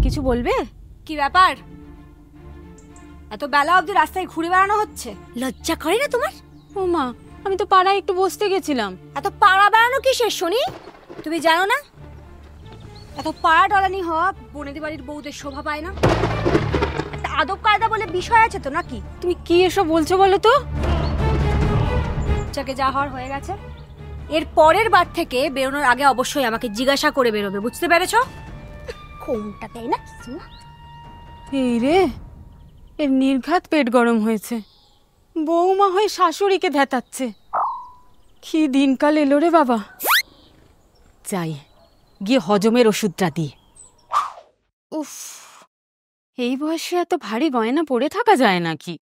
কিছু বলবে? কি ব্যাপার? এত বেলা অবধি রাস্তায় ঘুরে বেড়ানো হচ্ছে, লজ্জা করে না তোমার? ও মা, আমি তো পাড়ায় একটু বসতে গেছিলাম। এত পাড়া বেড়ানো কিসের শুনি? তুমি জানো না এত পাড়া টলানি হওয়া বনেদি বাড়ির বউদের শোভা পায় না? একটা আদব কায়দা বলে বিষয় আছে তো নাকি? তুমি কি এসব বলছো বলো তো? যাকে যা হওয়ার হয়ে গেছে, এর পরের বার থেকে বেরোনোর আগে অবশ্যই আমাকে জিজ্ঞাসা করে বেরোবে, বুঝতে পেরেছো? কোনটা তাই না কিছু না। এই রে, এর নির্ঘাত পেট গরম হয়েছে, বৌমা হয়ে শাশুড়িকে ধ্যাতাচ্ছে। কি দিনকাল এলো রে বাবা। যাই গিয়ে হজমের ওষুধটা দিই। উফ, এই বয়সে এত ভারী গয়না পরে থাকা যায় নাকি?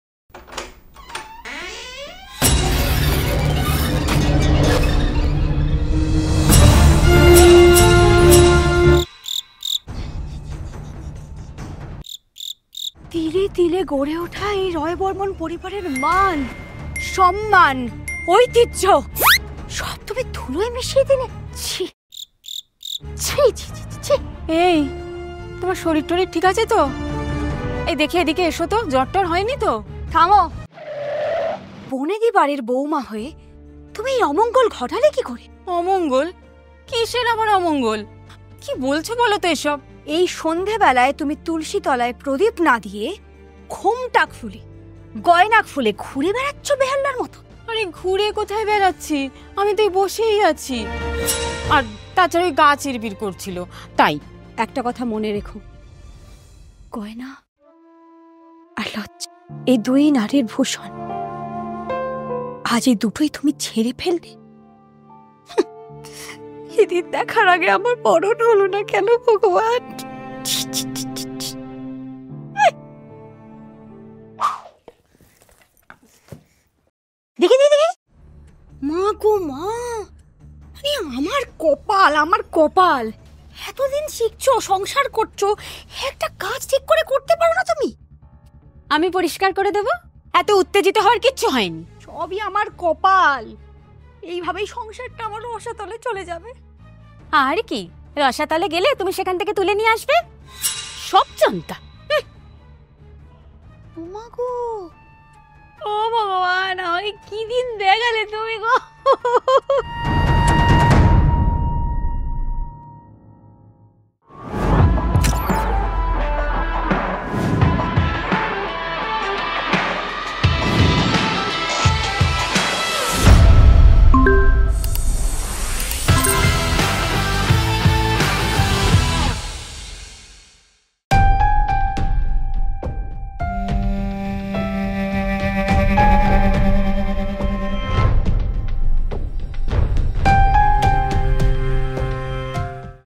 তিলে তিলে গড়ে ওঠা এই রয় বর্মন পরিবারের মান, সম্মান, ঐতিহ্য সব তুমি ধুলোয় মিশিয়ে দিলে। ছি ছি ছি ছি। এই, তোমার শরীর টরীর ঠিক আছে তো? এই দেখে এদিকে এসো তো, জ্বর টর হয়নি তো? থামো। বনেদি বাড়ির বৌমা হয়ে তুমি এই অমঙ্গল ঘটালে কি করে? অমঙ্গল? কিসের আবার অমঙ্গল? কি বলছো বলো তো এসব? এই সন্ধেবেলায় তুমি তুলসী তলায় প্রদীপ না দিয়ে ঘোমটা খুলে গয়না খুলে ঘুরে বেড়াচ্ছ বেহাল্লার মতো। আরে ঘুরে কোথায় বেড়াচ্ছি, আমি তো বসেই আছি। আর তাছাড়া ওই গা চিরবির করছিল তাই। একটা কথা মনে রেখো, গয়না আর লজ্জা এই দুই নারীর ভূষণ, আজ এই দুটোই তুমি ছেড়ে ফেললে। এদিন দেখার আগে আমার মরণ হলো না কেন ভগবান? দেখি দেখি দেখি, মা গো মা, মানে আমার কপাল, আমার কপাল। এতদিন শিখছো, সংসার করছো, একটা কাজ ঠিক করে করতে পারো না তুমি? আমি পরিষ্কার করে দেব, এত উত্তেজিত হওয়ার কিচ্ছু হয়নি। সবই আমার কপাল। এইভাবেই সংসারটা আমার রসাতলে চলে যাবে। আর কি, রসাতলে গেলে তুমি সেখান থেকে তুলে নিয়ে আসবে সব জানতা। ওমা গো, ও ভগবান, আমাকে কি দিন দেখালে তুমি গো।